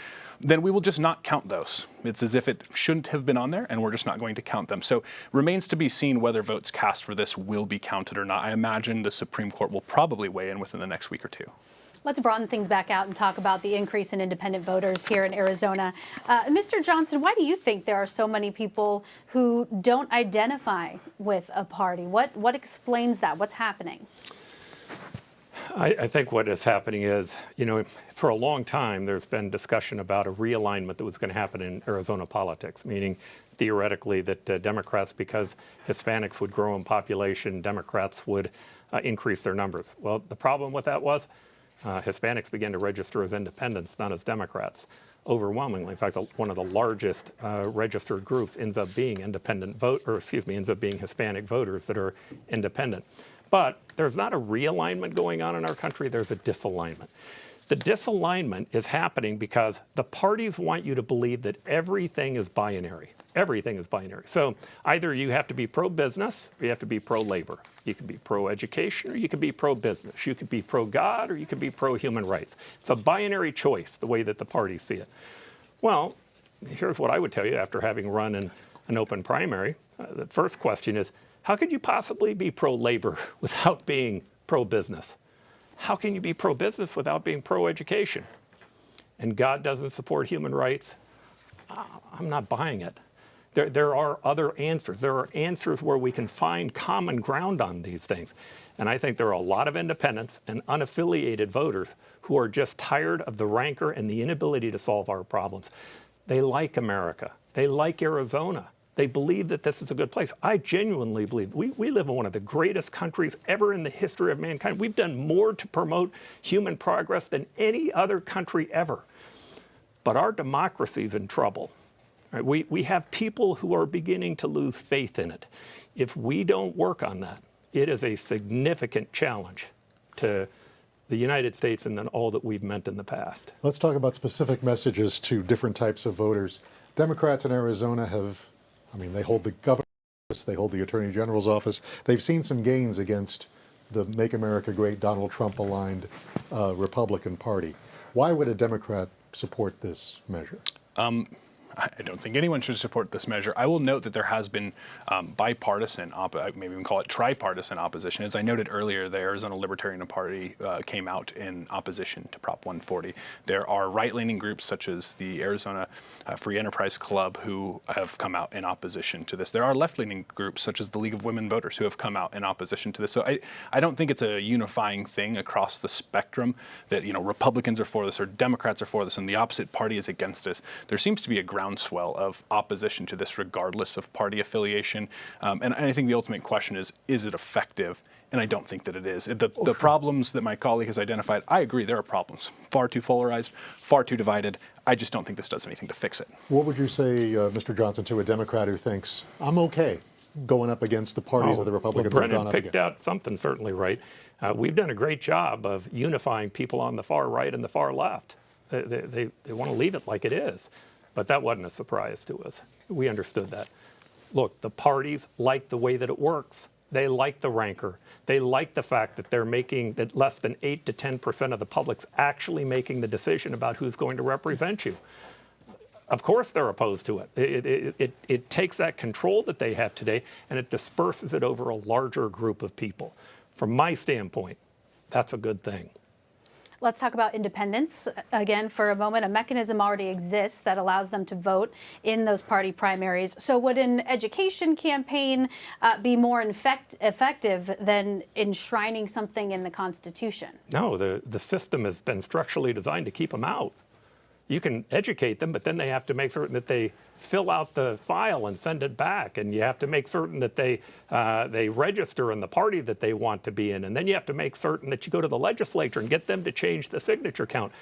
then we will just not count those. It's as if it shouldn't have been on there, and we're just not going to count them. So remains to be seen whether votes cast for this will be counted or not. I imagine the Supreme Court will probably weigh in within the next week or 2. Let's broaden things back out and talk about the increase in independent voters here in Arizona. Mr. Johnson, why do you think there are so many people who don't identify with a party? What explains that? What's happening? I think what is happening is, for a long time, there's been discussion about a realignment that was going to happen in Arizona politics, meaning theoretically that Democrats, because Hispanics would grow in population, Democrats would increase their numbers. Well, the problem with that was Hispanics began to register as independents, not as Democrats. Overwhelmingly, in fact, one of the largest registered groups ends up being ends up being Hispanic voters that are independent. But there's not a realignment going on in our country, there's a disalignment. The disalignment is happening because the parties want you to believe that everything is binary. Everything is binary. So either you have to be pro-business or you have to be pro-labor. You can be pro-education or you can be pro-business. You can be pro-God or you can be pro-human rights. It's a binary choice, the way that the parties see it. Well, here's what I would tell you after having run an open primary. The first question is, how could you possibly be pro-labor without being pro-business? How can you be pro-business without being pro-education? And God doesn't support human rights? I'm not buying it. There are other answers. There are answers where we can find common ground on these things. And I think there are a lot of independents and unaffiliated voters who are just tired of the rancor and the inability to solve our problems. They like America. They like Arizona. They believe that this is a good place. I genuinely believe we live in one of the greatest countries ever in the history of mankind. We've done more to promote human progress than any other country ever. But our democracy is in trouble. Right? We have people who are beginning to lose faith in it. If we don't work on that, it is a significant challenge to the United States and then all that we've meant in the past. Let's talk about specific messages to different types of voters. Democrats in Arizona they hold the governor's office, they hold the attorney general's office. They've seen some gains against the Make America Great, Donald Trump aligned Republican Party. Why would a Democrat support this measure? I don't think anyone should support this measure. I will note that there has been bipartisan, maybe we can call it tripartisan opposition. As I noted earlier, the Arizona Libertarian Party came out in opposition to Prop 140. There are right-leaning groups such as the Arizona Free Enterprise Club who have come out in opposition to this. There are left-leaning groups such as the League of Women Voters who have come out in opposition to this. So I don't think it's a unifying thing across the spectrum that Republicans are for this or Democrats are for this and the opposite party is against this. There seems to be a groundswell of opposition to this regardless of party affiliation. And I think the ultimate question is it effective? And I don't think that it is. The problems that my colleague has identified, I agree, there are problems. Far too polarized, far too divided. I just don't think this does anything to fix it. What would you say, Mr. Johnson, to a Democrat who thinks, I'm okay going up against the parties that the Republicans have gone Brennan up picked against? out something certainly right. We've done a great job of unifying people on the far right and the far left. They want to leave it like it is. But that wasn't a surprise to us. We understood that. Look, the parties like the way that it works. They like the rancor. They like the fact that they're making that less than 8 to 10% of the public's actually making the decision about who's going to represent you. Of course they're opposed to it. It takes that control that they have today and it disperses it over a larger group of people. From my standpoint, that's a good thing. Let's talk about independents again for a moment. A mechanism already exists that allows them to vote in those party primaries. So would an education campaign be more effective than enshrining something in the Constitution? No, the system has been structurally designed to keep them out. You can educate them, but then they have to make certain that they fill out the file and send it back. And you have to make certain that they register in the party that they want to be in. And then you have to make certain that you go to the legislature and get them to change the signature count.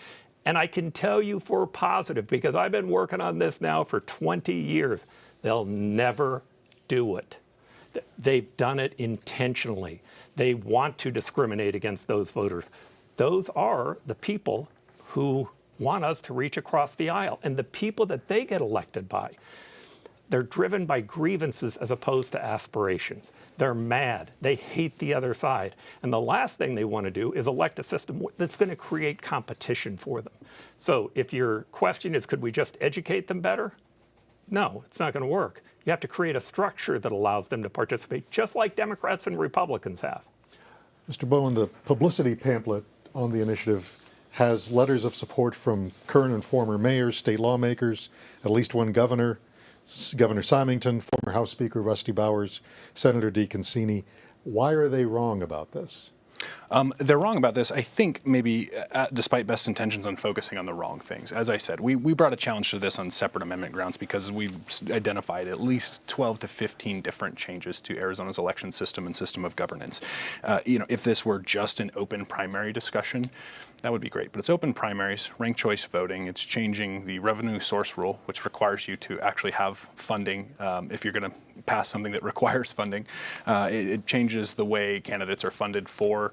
And I can tell you for positive, because I've been working on this now for 20 years, they'll never do it. They've done it intentionally. They want to discriminate against those voters. Those are the people who want us to reach across the aisle. And the people that they get elected by, they're driven by grievances as opposed to aspirations. They're mad. They hate the other side. And the last thing they want to do is elect a system that's going to create competition for them. So if your question is, could we just educate them better? No, it's not going to work. You have to create a structure that allows them to participate, just like Democrats and Republicans have. Mr. Bowen, the publicity pamphlet on the initiative has letters of support from current and former mayors, state lawmakers, at least one governor, Governor Symington, former House Speaker Rusty Bowers, Senator DeConcini. Why are they wrong about this? They're wrong about this, I think, maybe despite best intentions on focusing on the wrong things. As I said, we brought a challenge to this on separate amendment grounds because we identified at least 12 to 15 different changes to Arizona's election system and system of governance. If this were just an open primary discussion, that would be great. But it's open primaries, ranked choice voting. It's changing the revenue source rule, which requires you to actually have funding if you're going to pass something that requires funding. It changes the way candidates are funded for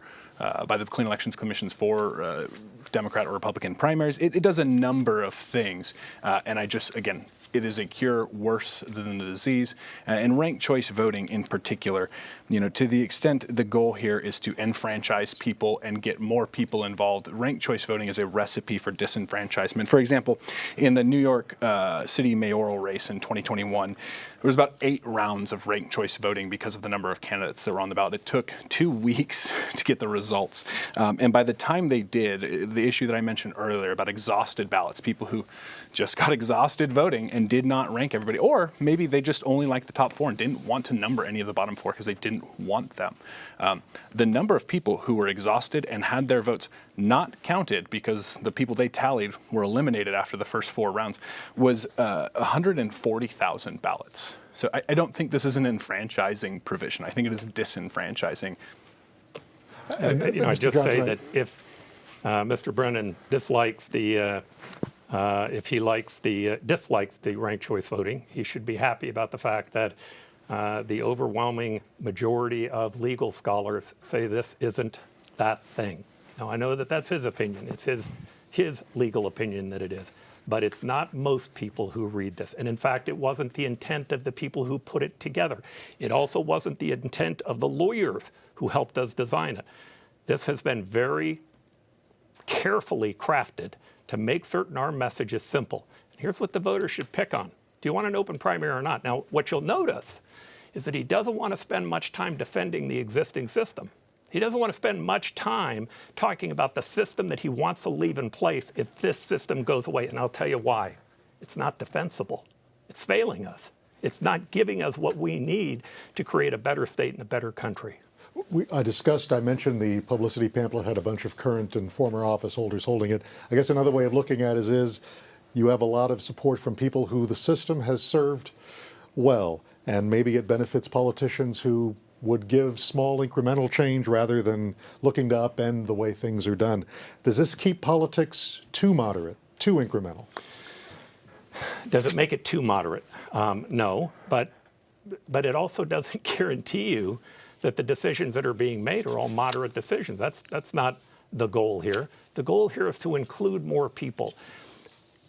by the Clean Elections Commissions for Democrat or Republican primaries. It does a number of things, and again, it is a cure worse than the disease. And ranked choice voting in particular, to the extent the goal here is to enfranchise people and get more people involved, ranked choice voting is a recipe for disenfranchisement. For example, in the New York City mayoral race in 2021, there was about 8 rounds of ranked choice voting because of the number of candidates that were on the ballot. It took 2 weeks to get the results. And by the time they did, the issue that I mentioned earlier about exhausted ballots, people who just got exhausted voting and did not rank everybody, or maybe they just only liked the top 4 and didn't want to number any of the bottom 4 because they didn't want them. The number of people who were exhausted and had their votes not counted because the people they tallied were eliminated after the first 4 rounds was 140,000 ballots. So I don't think this is an enfranchising provision. I think it is disenfranchising. I just say that if Mr. Brennan dislikes the dislikes the ranked choice voting, he should be happy about the fact that the overwhelming majority of legal scholars say this isn't that thing. Now, I know that that's his opinion. It's his legal opinion that it is. But it's not most people who read this. And in fact, it wasn't the intent of the people who put it together. It also wasn't the intent of the lawyers who helped us design it. This has been very carefully crafted to make certain our message is simple. Here's what the voters should pick on. Do you want an open primary or not? Now, what you'll notice is that he doesn't want to spend much time defending the existing system. He doesn't want to spend much time talking about the system that he wants to leave in place if this system goes away. And I'll tell you why. It's not defensible. It's failing us. It's not giving us what we need to create a better state and a better country. I mentioned the publicity pamphlet had a bunch of current and former office holders holding it. I guess another way of looking at it is you have a lot of support from people who the system has served well, and maybe it benefits politicians who would give small incremental change rather than looking to upend the way things are done. Does this keep politics too moderate, too incremental? Does it make it too moderate? No, but it also doesn't guarantee you that the decisions that are being made are all moderate decisions. That's not the goal here. The goal here is to include more people.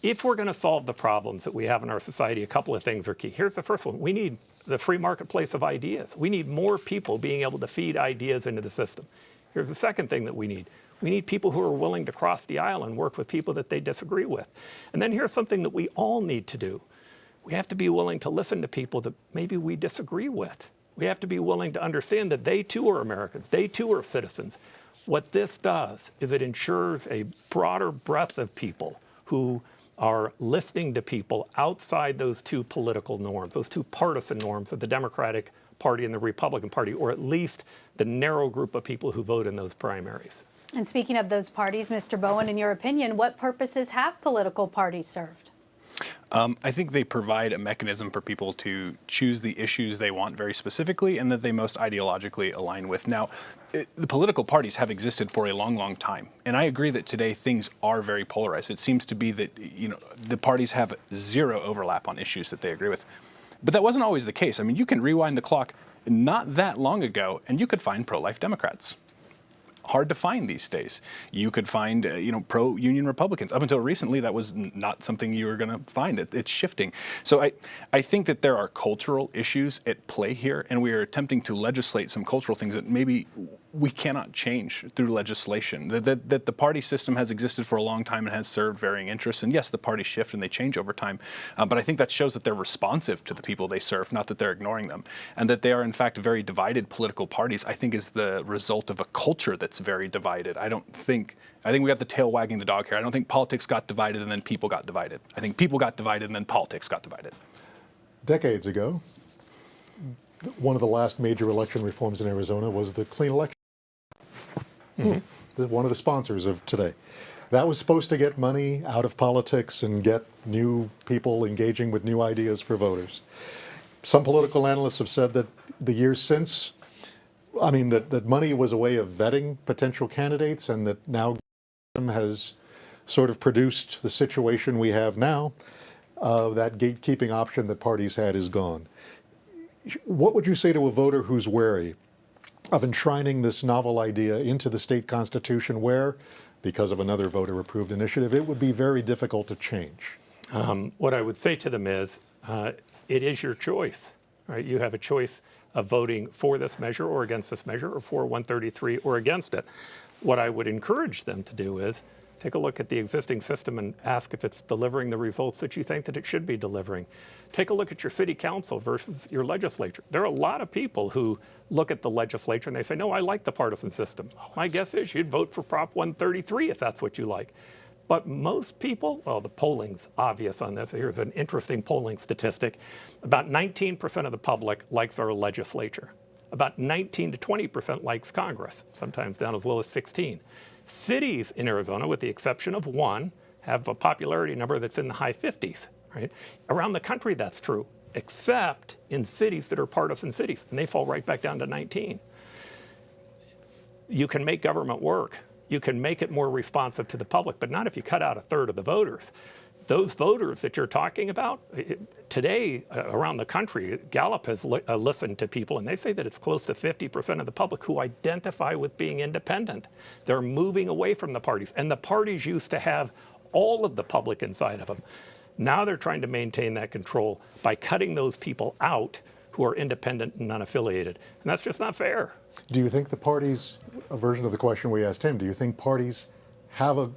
If we're going to solve the problems that we have in our society, a couple of things are key. Here's the first one. We need the free marketplace of ideas. We need more people being able to feed ideas into the system. Here's the second thing that we need. We need people who are willing to cross the aisle and work with people that they disagree with. And then here's something that we all need to do. We have to be willing to listen to people that maybe we disagree with. We have to be willing to understand that they too are Americans. They too are citizens. What this does is it ensures a broader breadth of people who are listening to people outside those 2 political norms, those 2 partisan norms of the Democratic Party and the Republican Party, or at least the narrow group of people who vote in those primaries. And speaking of those parties, Mr. Bowen, in your opinion, what purposes have political parties served? I think they provide a mechanism for people to choose the issues they want very specifically and that they most ideologically align with. Now, the political parties have existed for a long, long time. And I agree that today things are very polarized. It seems to be that, the parties have 0 overlap on issues that they agree with. But that wasn't always the case. I mean, you can rewind the clock not that long ago and you could find pro-life Democrats. Hard to find these days. You could find, pro-union Republicans. Up until recently, that was not something you were going to find. It's shifting. So I think that there are cultural issues at play here, and we are attempting to legislate some cultural things that maybe we cannot change through legislation. That the party system has existed for a long time and has served varying interests. And yes, the parties shift and they change over time. But I think that shows that they're responsive to the people they serve, not that they're ignoring them. And that they are, in fact, very divided political parties, I think is the result of a culture that's very divided. I think we got the tail wagging the dog here. I don't think politics got divided and then people got divided. I think people got divided and then politics got divided. Decades ago, one of the last major election reforms in Arizona was the Clean Election. One of the sponsors of today. That was supposed to get money out of politics and get new people engaging with new ideas for voters. Some political analysts have said that the years since, that money was a way of vetting potential candidates, and that now has sort of produced the situation we have now. That gatekeeping option that parties had is gone. What would you say to a voter who's wary of enshrining this novel idea into the state constitution where, because of another voter-approved initiative, it would be very difficult to change? What I would say to them is, it is your choice. Right? You have a choice of voting for this measure or against this measure, or for 133 or against it. What I would encourage them to do is take a look at the existing system and ask if it's delivering the results that you think that it should be delivering. Take a look at your city council versus your legislature. There are a lot of people who look at the legislature and they say, no, I like the partisan system. My guess is you'd vote for Prop 133 if that's what you like. But most people, well, the polling's obvious on this. Here's an interesting polling statistic. About 19% of the public likes our legislature. About 19 to 20% likes Congress, sometimes down as low as 16. Cities in Arizona, with the exception of one, have a popularity number that's in the high 50s. Right? Around the country, that's true, except in cities that are partisan cities, and they fall right back down to 19. You can make government work. You can make it more responsive to the public, but not if you cut out a third of the voters. Those voters that you're talking about, today around the country, Gallup has listened to people, and they say that it's close to 50% of the public who identify with being independent. They're moving away from the parties, and the parties used to have all of the public inside of them. Now they're trying to maintain that control by cutting those people out who are independent and unaffiliated, and that's just not fair. Do you think the parties, a version of the question we asked him, do you think parties have a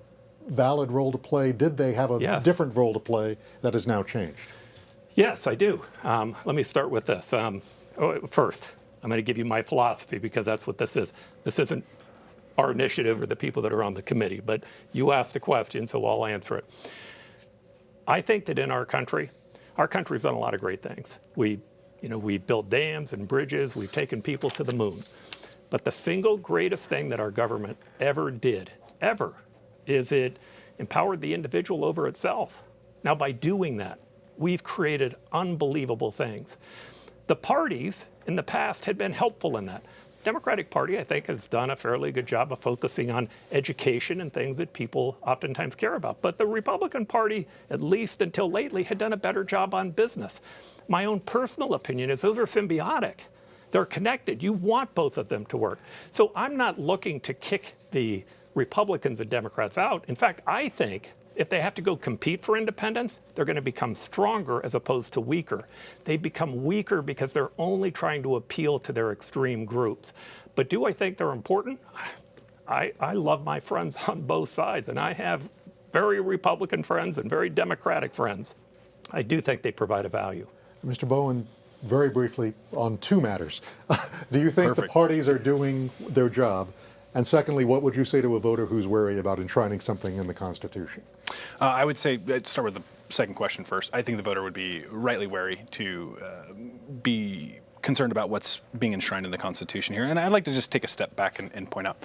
valid role to play? Did they have a different role to play that has now changed? Yes, I do. Let me start with this. First, I'm going to give you my philosophy because that's what this is. This isn't our initiative or the people that are on the committee, but you asked a question, so I'll answer it. I think that in our country's done a lot of great things. We've built dams and bridges. We've taken people to the moon. But the single greatest thing that our government ever did, is it empowered the individual over itself. Now, by doing that, we've created unbelievable things. The parties in the past had been helpful in that. Democratic Party, I think, has done a fairly good job of focusing on education and things that people oftentimes care about. But the Republican Party, at least until lately, had done a better job on business. My own personal opinion is those are symbiotic. They're connected. You want both of them to work. So I'm not looking to kick the Republicans and Democrats out. In fact, I think if they have to go compete for independence, they're going to become stronger as opposed to weaker. They become weaker because they're only trying to appeal to their extreme groups. But do I think they're important? I love my friends on both sides, and I have very Republican friends and very Democratic friends. I do think they provide a value. Mr. Bowen, very briefly on two matters. Do you think the parties are doing their job? And secondly, what would you say to a voter who's wary about enshrining something in the Constitution? I would say, start with the second question first. I think the voter would be rightly wary to be concerned about what's being enshrined in the Constitution here. And I'd like to just take a step back and point out,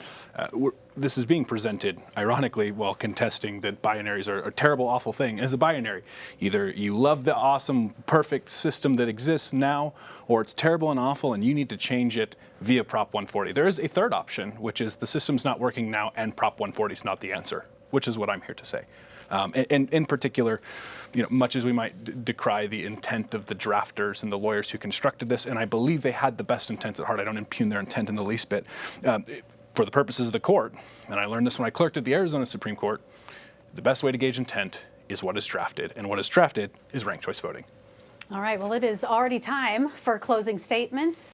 this is being presented, ironically, while contesting that binaries are a terrible, awful thing. As a binary, either you love the awesome, perfect system that exists now, or it's terrible and awful and you need to change it via Prop 140. There is a third option, which is the system's not working now and Prop 140 is not the answer, which is what I'm here to say. And in particular, much as we might decry the intent of the drafters and the lawyers who constructed this, and I believe they had the best intents at heart, I don't impugn their intent in the least bit, for the purposes of the court, and I learned this when I clerked at the Arizona Supreme Court, the best way to gauge intent is what is drafted, and what is drafted is ranked choice voting. All right, well, it is already time for closing statements.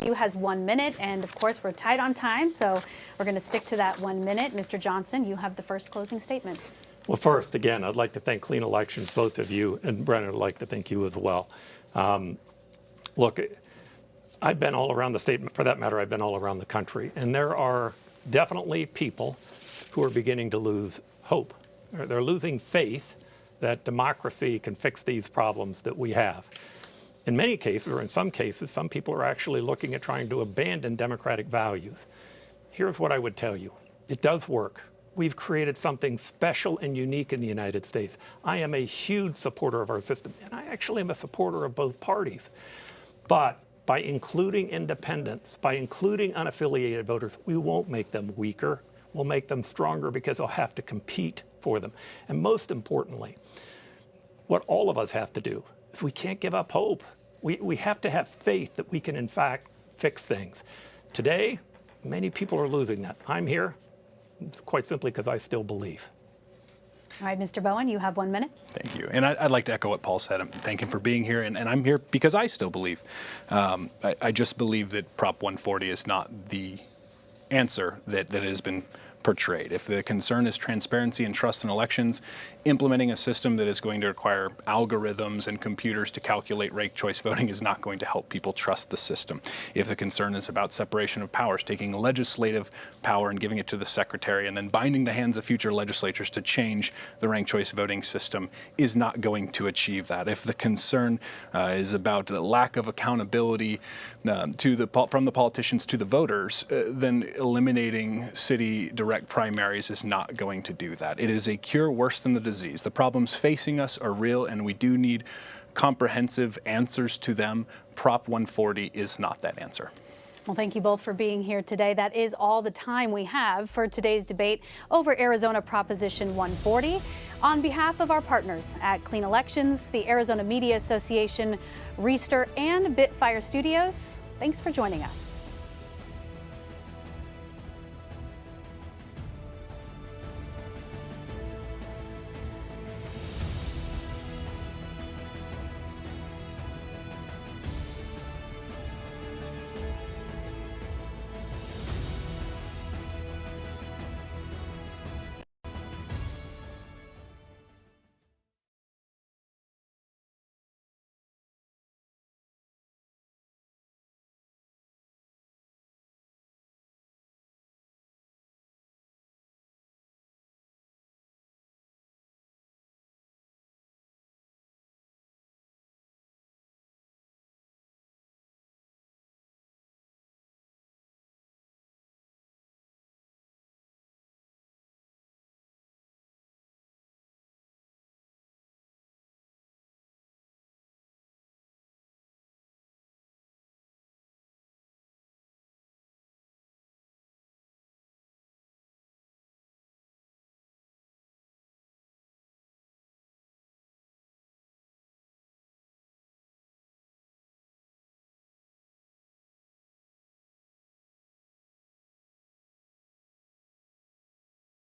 You has 1 minute, and of course, we're tight on time, so we're going to stick to that 1 minute. Mr. Johnson, you have the first closing statement. Well, first, again, I'd like to thank Clean Elections, both of you, and Brennan, I'd like to thank you as well. Look, I've been all around the state, for that matter, I've been all around the country, and there are definitely people who are beginning to lose hope. They're losing faith that democracy can fix these problems that we have. In many cases, or in some cases, some people are actually looking at trying to abandon democratic values. Here's what I would tell you. It does work. We've created something special and unique in the United States. I am a huge supporter of our system, and I actually am a supporter of both parties. But by including independents, by including unaffiliated voters, we won't make them weaker. We'll make them stronger because they'll have to compete for them. And most importantly, what all of us have to do is we can't give up hope. We have to have faith that we can, in fact, fix things. Today, many people are losing that. I'm here quite simply because I still believe. All right, Mr. Bowen, you have 1 minute. Thank you. And I'd like to echo what Paul said. Thank him for being here. And I'm here because I still believe. I just believe that Prop 140 is not the answer that has been portrayed. If the concern is transparency and trust in elections, implementing a system that is going to require algorithms and computers to calculate ranked choice voting is not going to help people trust the system. If the concern is about separation of powers, taking legislative power and giving it to the secretary and then binding the hands of future legislatures to change the ranked choice voting system is not going to achieve that. If the concern is about the lack of accountability from the politicians to the voters, then eliminating city direct primaries is not going to do that. It is a cure worse than the disease. The problems facing us are real, and we do need comprehensive answers to them. Prop 140 is not that answer. Well, thank you both for being here today. That is all the time we have for today's debate over Arizona Proposition 140. On behalf of our partners at Clean Elections, the Arizona Media Association, Reister, and Bitfire Studios, thanks for joining us.